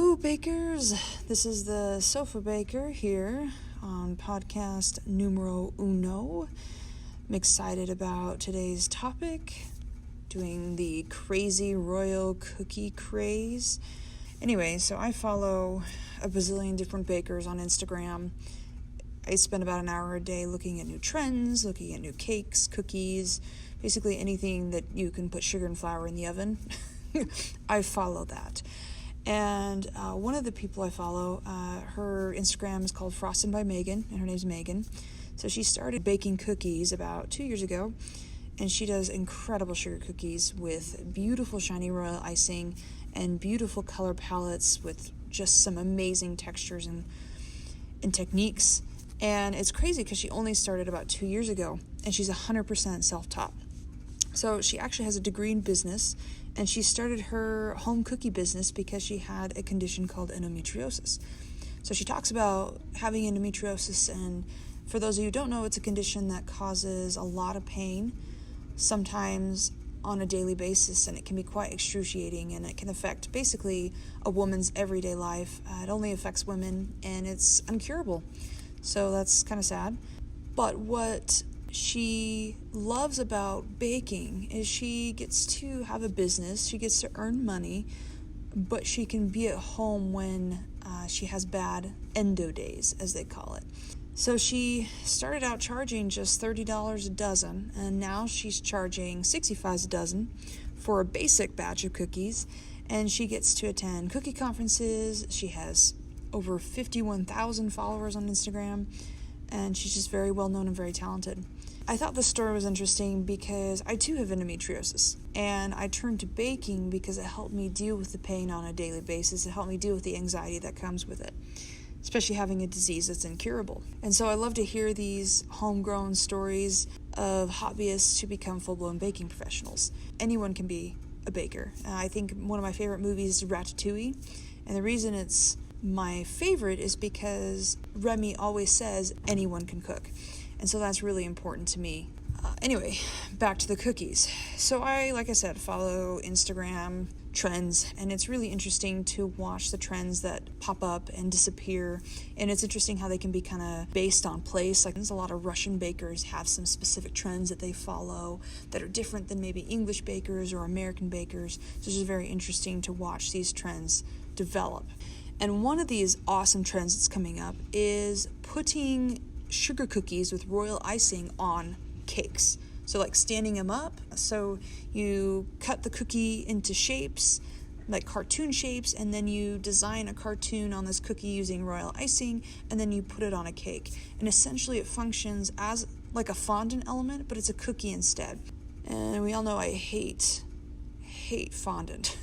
Hello, bakers. This is the Sofa Baker here on podcast numero uno. I'm excited about today's topic, doing the crazy royal cookie craze. Anyway, so I follow a bazillion different bakers on Instagram. I spend about an hour a day looking at new trends, looking at new cakes, cookies, basically anything that you can put sugar and flour in the oven. I follow that. And one of the people I follow, her Instagram is called Frosted by Megan, and her name's Megan. So she started baking cookies about 2 years ago, and she does incredible sugar cookies with beautiful shiny royal icing and beautiful color palettes with just some amazing textures and techniques. And it's crazy because she only started about 2 years ago, and she's 100% self-taught. So she actually has a degree in business, and she started her home cookie business because she had a condition called endometriosis. So she talks about having endometriosis, and for those of you who don't know, it's a condition that causes a lot of pain, sometimes on a daily basis, and it can be quite excruciating, and it can affect basically a woman's everyday life. It only affects women, and it's incurable. So that's kind of sad. But what she loves about baking is she gets to have a business, she gets to earn money, but she can be at home when she has bad endo days, as they call it. So she started out charging just $30 a dozen, and now she's charging $65 a dozen for a basic batch of cookies, and she gets to attend cookie conferences. She has over 51,000 followers on Instagram, and she's just very well known and very talented. I thought this story was interesting because I too have endometriosis, and I turned to baking because it helped me deal with the pain on a daily basis. It helped me deal with the anxiety that comes with it, especially having a disease that's incurable. And so I love to hear these homegrown stories of hobbyists who become full-blown baking professionals. Anyone can be a baker. I think one of my favorite movies is Ratatouille, and the reason it's my favorite is because Remy always says anyone can cook. And so that's really important to me. Anyway, back to the cookies. So I, like I said, follow Instagram trends, and it's really interesting to watch the trends that pop up and disappear. And it's interesting how they can be kind of based on place. Like, there's a lot of Russian bakers have some specific trends that they follow that are different than maybe English bakers or American bakers. So it's just very interesting to watch these trends develop. And one of these awesome trends that's coming up is putting sugar cookies with royal icing on cakes. So like standing them up. So you cut the cookie into shapes, like cartoon shapes, and then you design a cartoon on this cookie using royal icing, and then you put it on a cake. And essentially it functions as like a fondant element, but it's a cookie instead. And we all know I hate fondant.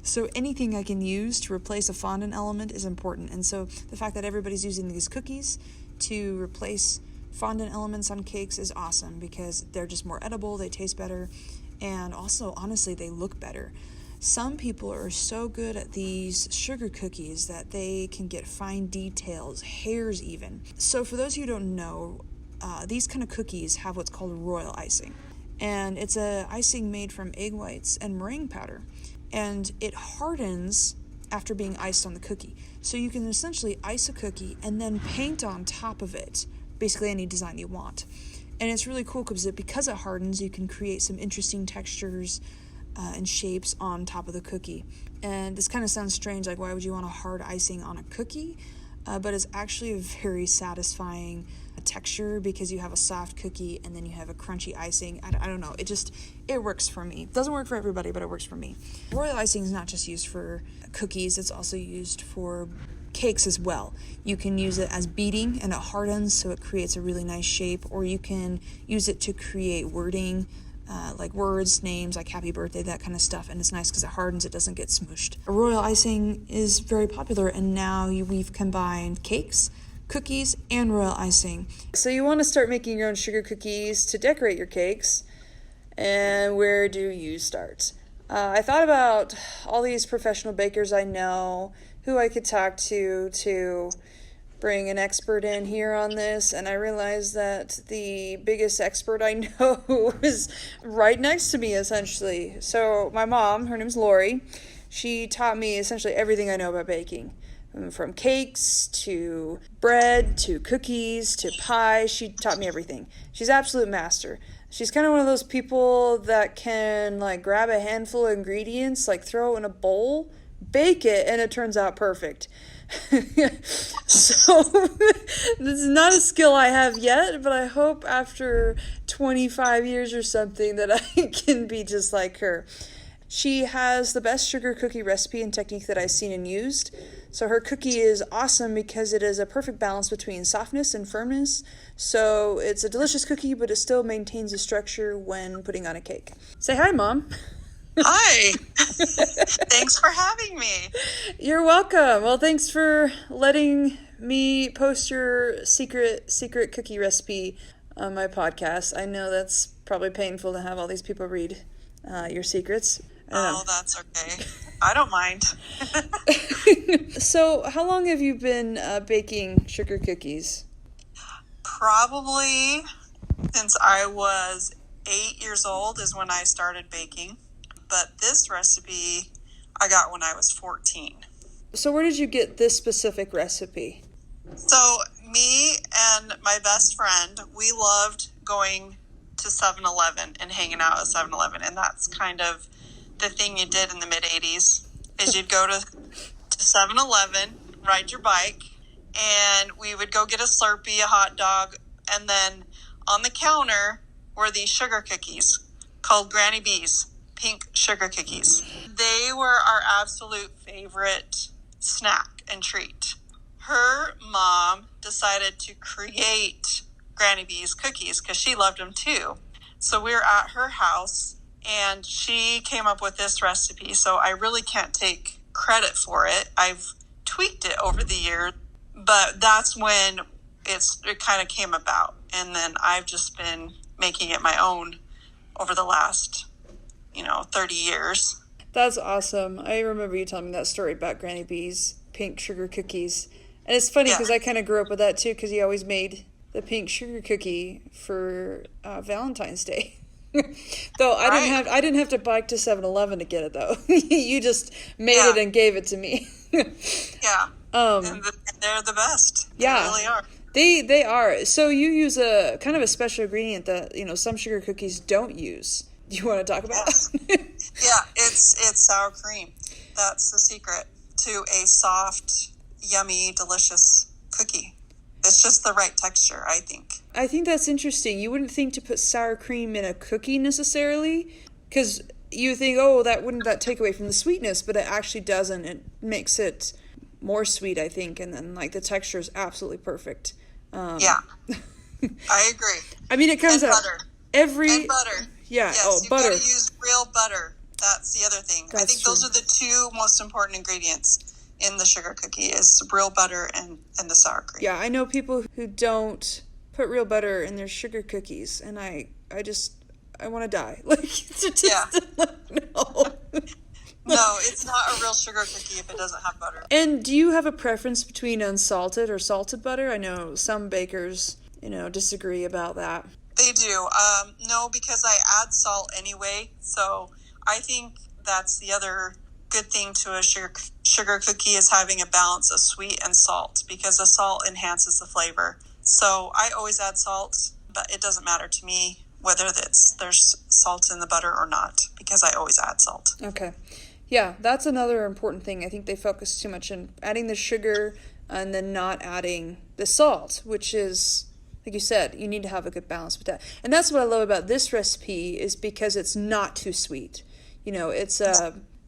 So anything I can use to replace a fondant element is important. And so the fact that everybody's using these cookies to replace fondant elements on cakes is awesome because they're just more edible, they taste better, and also, honestly, they look better. Some people are so good at these sugar cookies that they can get fine details, hairs even. So for those of you who don't know, these kind of cookies have what's called royal icing. And it's a icing made from egg whites and meringue powder. And it hardens after being iced on the cookie. So you can essentially ice a cookie and then paint on top of it, basically any design you want. And it's really cool because it hardens, you can create some interesting textures and shapes on top of the cookie. And this kind of sounds strange, like why would you want a hard icing on a cookie? But it's actually a very satisfying texture because you have a soft cookie and then you have a crunchy icing. I don't know, it works for me. It doesn't work for everybody, but it works for me. Royal icing is not just used for cookies, it's also used for cakes as well. You can use it as beading and it hardens so it creates a really nice shape, or you can use it to create wording, like words, names, like happy birthday, that kind of stuff, and it's nice because it hardens, it doesn't get smooshed. Royal icing is very popular, and now we've combined cakes, cookies, and royal icing. So you want to start making your own sugar cookies to decorate your cakes, and where do you start? I thought about all these professional bakers I know who I could talk to bring an expert in here on this, and I realized that the biggest expert I know is right next to me, essentially. So my mom, her name's Lori, She taught me essentially everything I know about baking. From cakes to bread to cookies to pie. She taught me everything. She's absolute master. She's kind of one of those people that can like grab a handful of ingredients, like throw it in a bowl, bake it, and it turns out perfect. So this is not a skill I have yet, but I hope after 25 years or something that I can be just like her. She has the best sugar cookie recipe and technique that I've seen and used. So her cookie is awesome because it is a perfect balance between softness and firmness. So it's a delicious cookie, but it still maintains a structure when putting on a cake. Say hi, Mom. Hi. Thanks for having me. You're welcome. Well, thanks for letting me post your secret cookie recipe on my podcast. I know that's probably painful to have all these people read your secrets. Oh, that's okay. I don't mind. So, how long have you been baking sugar cookies? Probably since I was 8 years old is when I started baking. But this recipe I got when I was 14. So, where did you get this specific recipe? So, me and my best friend, we loved going to 7-Eleven and hanging out at 7-Eleven. And that's kind of the thing you did in the mid-'80s, is you'd go to 7-Eleven, ride your bike, and we would go get a Slurpee, a hot dog, and then on the counter were these sugar cookies called Granny B's, pink sugar cookies. They were our absolute favorite snack and treat. Her mom decided to create Granny B's cookies because she loved them too. So we were at her house, and she came up with this recipe, so I really can't take credit for it. I've tweaked it over the years, but that's when it kind of came about. And then I've just been making it my own over the last, 30 years. That's awesome. I remember you telling me that story about Granny B's pink sugar cookies. And it's funny because I kind of grew up with that too, because he always made the pink sugar cookie for Valentine's Day. Though I didn't have to bike to 7-Eleven to get it though. You just made it and gave it to me. Yeah. And they're the best. They really are. They are. So you use a kind of a special ingredient that, some sugar cookies don't use. Do you want to talk about? Yeah, it's sour cream. That's the secret to a soft, yummy, delicious cookie. It's just the right texture, I think. I think that's interesting. You wouldn't think to put sour cream in a cookie necessarily, because you think, wouldn't that take away from the sweetness, but it actually doesn't. It makes it more sweet, I think, and then the texture is absolutely perfect. Yeah, I agree. I mean, it comes out butter. And butter. Yeah. Yes, butter. You've got to use real butter. That's the other thing. I think those are the two most important ingredients in the sugar cookie is real butter and the sour cream. Yeah, I know people who don't put real butter in their sugar cookies, and I want to die. No. No, it's not a real sugar cookie if it doesn't have butter. And do you have a preference between unsalted or salted butter? I know some bakers, disagree about that. They do. No, because I add salt anyway. So I think that's the other good thing to a sugar cookie is having a balance of sweet and salt, because the salt enhances the flavor. So I always add salt, but it doesn't matter to me whether there's salt in the butter or not, because I always add salt. Okay. Yeah, that's another important thing. I think they focus too much on adding the sugar and then not adding the salt, which is, like you said, you need to have a good balance with that. And that's what I love about this recipe, is because it's not too sweet. It's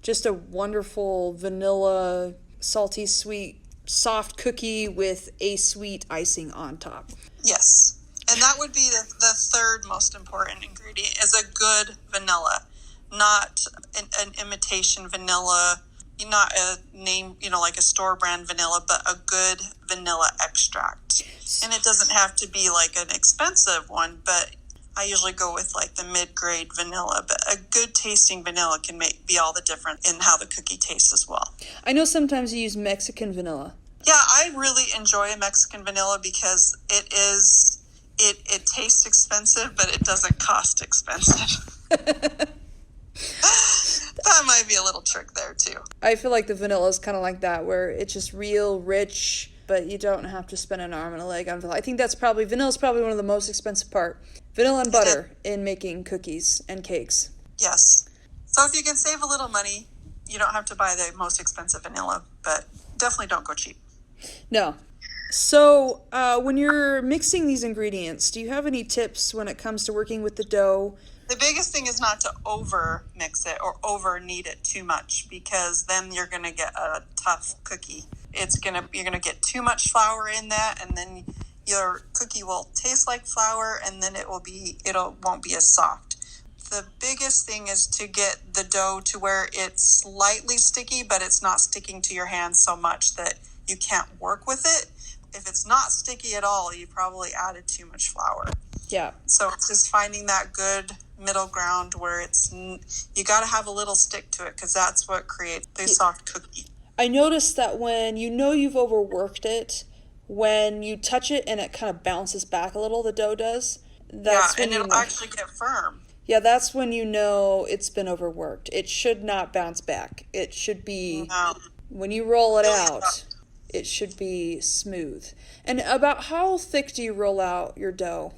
just a wonderful vanilla, salty, sweet, soft cookie with a sweet icing on top. Yes. And that would be the third most important ingredient, is a good vanilla. Not an imitation vanilla, not a name, like a store brand vanilla, but a good vanilla extract. And it doesn't have to be like an expensive one, but I usually go with like the mid-grade vanilla. But a good tasting vanilla can be all the difference in how the cookie tastes as well. I know sometimes you use Mexican vanilla. Yeah, I really enjoy a Mexican vanilla because it tastes expensive, but it doesn't cost expensive. That might be a little trick there too. I feel like the vanilla is kind of like that, where it's just real rich, but you don't have to spend an arm and a leg on vanilla. I think vanilla is probably one of the most expensive part. Vanilla and butter in making cookies and cakes. Yes. So if you can save a little money, you don't have to buy the most expensive vanilla, but definitely don't go cheap. No. So when you're mixing these ingredients, do you have any tips when it comes to working with the dough? The biggest thing is not to over mix it or over knead it too much, because then you're going to get a tough cookie. You're going to get too much flour in that, and then your cookie will taste like flour, and then it won't be as soft. The biggest thing is to get the dough to where it's slightly sticky, but it's not sticking to your hands so much that you can't work with it. If it's not sticky at all, you probably added too much flour. Yeah. So it's just finding that good middle ground where you got to have a little stick to it, because that's what creates the soft cookie. I noticed that when you know you've overworked it, when you touch it and it kind of bounces back a little, the dough does. And it'll actually get firm. Yeah, that's when you know it's been overworked. It should not bounce back. It should be, when you roll it out, it should be smooth. And about how thick do you roll out your dough?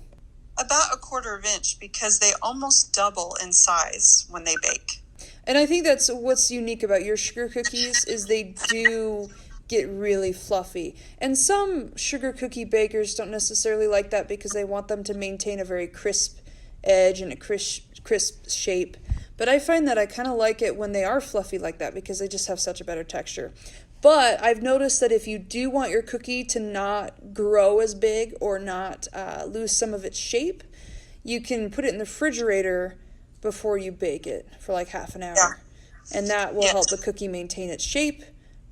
About 1/4 inch, because they almost double in size when they bake. And I think that's what's unique about your sugar cookies is they do get really fluffy. And some sugar cookie bakers don't necessarily like that because they want them to maintain a very crisp edge and a crisp shape. But I find that I kind of like it when they are fluffy like that because they just have such a better texture. But I've noticed that if you do want your cookie to not grow as big or not lose some of its shape, you can put it in the refrigerator before you bake it for like half an hour. Yeah. And that will help the cookie maintain its shape,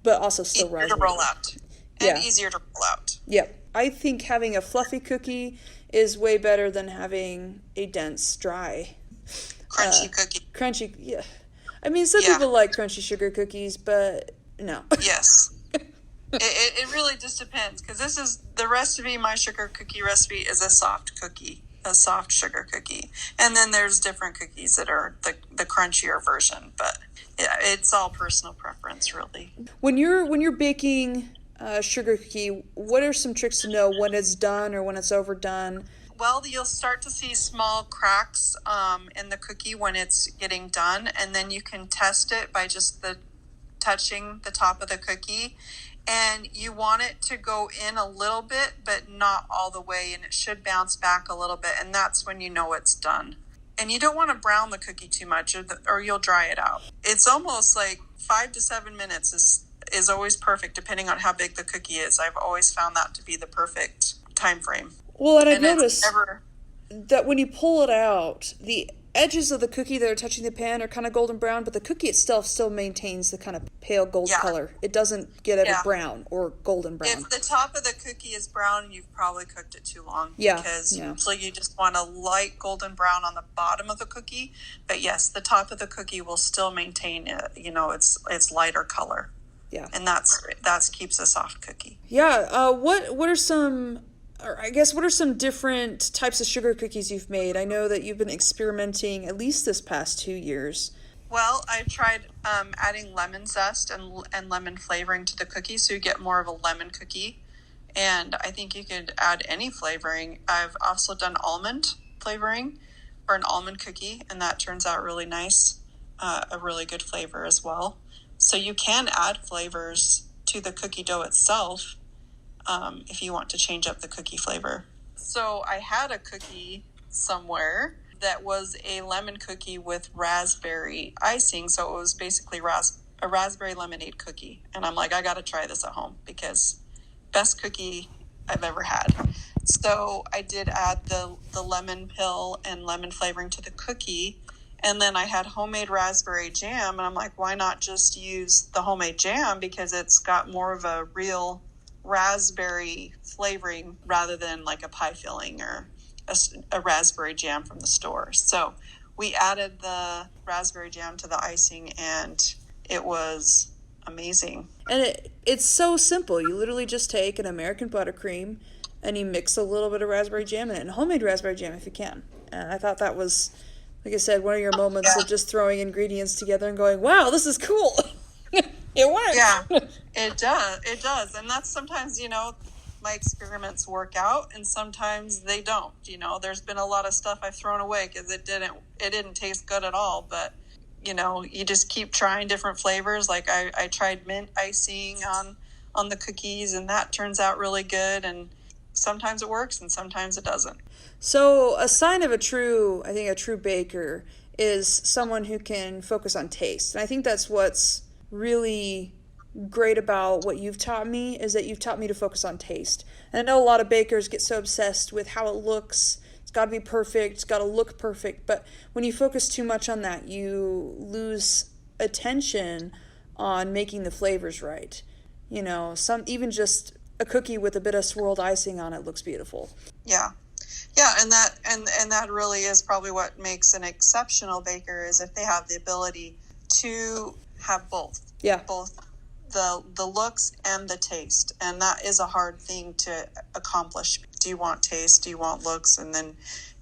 but also still rise. Easier to roll out. And easier to roll out. Yep. I think having a fluffy cookie is way better than having a dense, dry, crunchy cookie. Crunchy, yeah. I mean, some people like crunchy sugar cookies, but no. Yes. It really just depends, because this is the recipe. My sugar cookie recipe is a soft cookie, a soft sugar cookie. And then there's different cookies that are the crunchier version, but yeah, it's all personal preference, really. When you're baking a sugar cookie, what are some tricks to know when it's done or when it's overdone? Well, you'll start to see small cracks in the cookie when it's getting done, and then you can test it by just touching the top of the cookie. And you want it to go in a little bit, but not all the way, and it should bounce back a little bit, and that's when you know it's done. And you don't want to brown the cookie too much, or you'll dry it out. It's almost like 5 to 7 minutes is always perfect, depending on how big the cookie is. I've always found that to be the perfect time frame. Well, and I've noticed that when you pull it out, the edges of the cookie that are touching the pan are kind of golden brown, but the cookie itself still maintains the kind of pale gold color. It doesn't get ever brown or golden brown. If the top of the cookie is brown, you've probably cooked it too long. Yeah. Because usually you just want a light golden brown on the bottom of the cookie. But yes, the top of the cookie will still maintain its lighter color. Yeah. And that keeps a soft cookie. Yeah. What are some different types of sugar cookies you've made? I know that you've been experimenting at least this past 2 years. Well, I tried adding lemon zest and lemon flavoring to the cookie, so you get more of a lemon cookie. And I think you could add any flavoring. I've also done almond flavoring for an almond cookie, and that turns out really nice, a really good flavor as well. So you can add flavors to the cookie dough itself if you want to change up the cookie flavor. So I had a cookie somewhere that was a lemon cookie with raspberry icing. So it was basically a raspberry lemonade cookie. And I'm like, I got to try this at home because best cookie I've ever had. So I did add the lemon pill and lemon flavoring to the cookie. And then I had homemade raspberry jam. And I'm like, why not just use the homemade jam? Because it's got more of a real raspberry flavoring rather than like a pie filling or a raspberry jam from the store. So we added the raspberry jam to the icing, and it was amazing. And it's so simple. You literally just take an American buttercream and you mix a little bit of raspberry jam in it, and homemade raspberry jam if you can. And I thought that was Like I said, one of your moments Yeah. of just throwing ingredients together and going, wow, this is cool. It works. Yeah, it does. It does. And that's sometimes, my experiments work out and sometimes they don't. There's been a lot of stuff I've thrown away because it didn't taste good at all. But, you just keep trying different flavors. Like I tried mint icing on the cookies, and that turns out really good. And sometimes it works and sometimes it doesn't. So a sign of a true baker is someone who can focus on taste. And I think that's what's really great about what you've taught me, is that you've taught me to focus on taste. And I know a lot of bakers get so obsessed with how it looks. It's got to be perfect. It's got to look perfect. But when you focus too much on that, you lose attention on making the flavors right. Even just a cookie with a bit of swirled icing on it looks beautiful. Yeah. Yeah, and that really is probably what makes an exceptional baker, is if they have the ability to have both. Yeah. Both the looks and the taste. And that is a hard thing to accomplish. Do you want taste? Do you want looks? And then,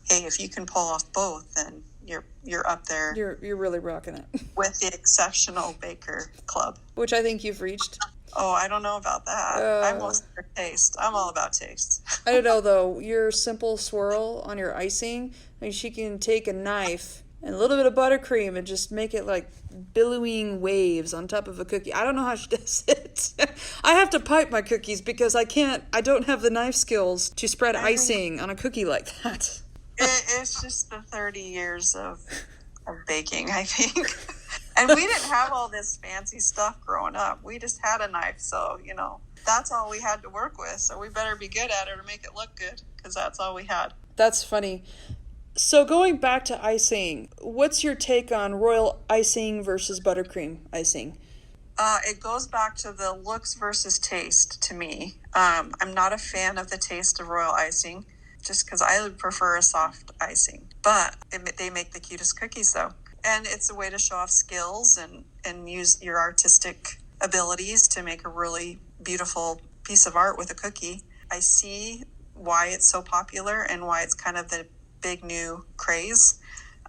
hey, if you can pull off both, then you're up there. You're really rocking it. With the exceptional baker club. Which I think you've reached. Oh, I don't know about that. I'm mostly for taste. I'm all about taste. I don't know, though. Your simple swirl on your icing, she can take a knife and a little bit of buttercream and just make it like billowing waves on top of a cookie. I don't know how she does it. I have to pipe my cookies because I don't have the knife skills to spread icing on a cookie like that. It's just the 30 years of baking, I think. And we didn't have all this fancy stuff growing up. We just had a knife, so, that's all we had to work with. So we better be good at it or make it look good, because that's all we had. That's funny. So going back to icing, what's your take on royal icing versus buttercream icing? It goes back to the looks versus taste to me. I'm not a fan of the taste of royal icing, just because I would prefer a soft icing. But they make the cutest cookies, though. And it's a way to show off skills and use your artistic abilities to make a really beautiful piece of art with a cookie. I see why it's so popular and why it's kind of the big new craze.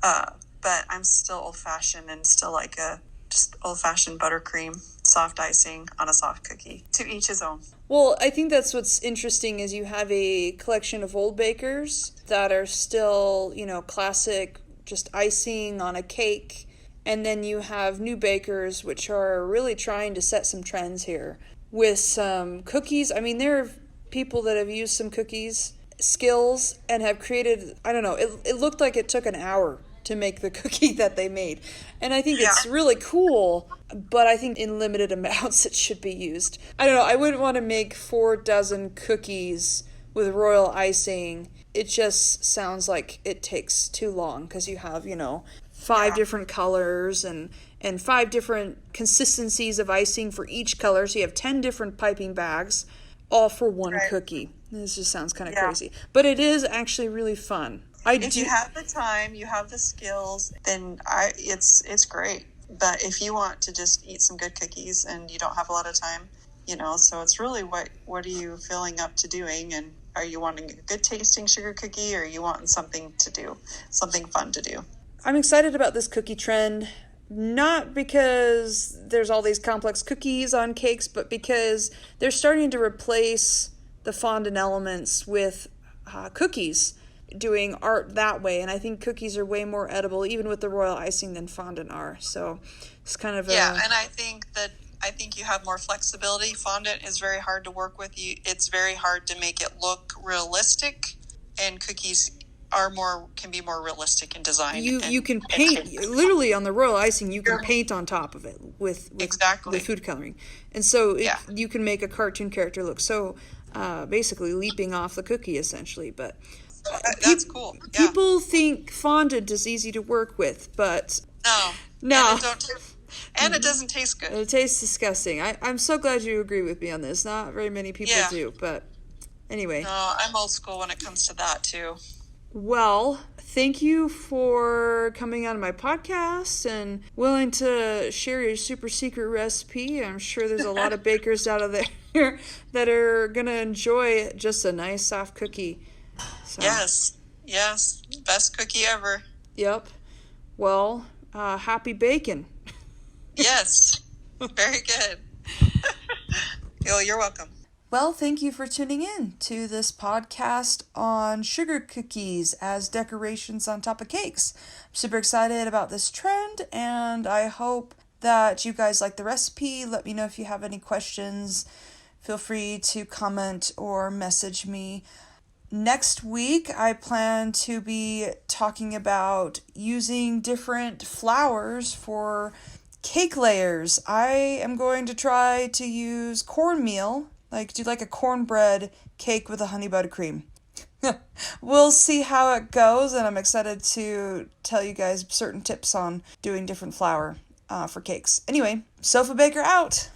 But I'm still old-fashioned and still like a just old-fashioned buttercream, soft icing on a soft cookie. To each his own. Well, I think that's what's interesting is you have a collection of old bakers that are still, classic, just icing on a cake. And then you have new bakers which are really trying to set some trends here with some cookies. I mean, there are people that have used some cookies skills and have created, I don't know, it looked like it took an hour to make the cookie that they made. And I think it's really cool, but I think in limited amounts it should be used. I don't know, I wouldn't want to make 4 dozen cookies with royal icing. It just sounds like it takes too long because you have, 5 different colors and 5 different consistencies of icing for each color. So you have 10 different piping bags, all for one cookie. This just sounds kind of crazy. But it is actually really fun. If you have the time, you have the skills, then it's great. But if you want to just eat some good cookies and you don't have a lot of time, so it's really what are you feeling up to doing? And are you wanting a good tasting sugar cookie, or are you wanting something fun to do? I'm excited about this cookie trend, not because there's all these complex cookies on cakes, but because they're starting to replace the fondant elements with cookies, doing art that way. And I think cookies are way more edible, even with the royal icing, than fondant are. So it's kind of and I think you have more flexibility. Fondant is very hard to work with. It's very hard to make it look realistic, and cookies can be more realistic in design. You can paint literally on the royal icing. You can paint on top of it with the food coloring, and so you can make a cartoon character look so basically leaping off the cookie essentially. But that's cool. Yeah. People think fondant is easy to work with, but no. And it doesn't taste good. It tastes disgusting. I'm so glad you agree with me on this. Not very many people do, but anyway. No, I'm old school when it comes to that too. Well, thank you for coming on my podcast and willing to share your super secret recipe. I'm sure there's a lot of bakers out of there that are going to enjoy just a nice soft cookie. So. Yes. Best cookie ever. Yep. Well, happy bacon. Yes. Very good. Oh, you're welcome. Well, thank you for tuning in to this podcast on sugar cookies as decorations on top of cakes. I'm super excited about this trend, and I hope that you guys like the recipe. Let me know if you have any questions. Feel free to comment or message me. Next week, I plan to be talking about using different flours for cake layers. I am going to try to use cornmeal, do like a cornbread cake with a honey buttercream. We'll see how it goes, and I'm excited to tell you guys certain tips on doing different flour for cakes. Anyway, Sofa Baker out!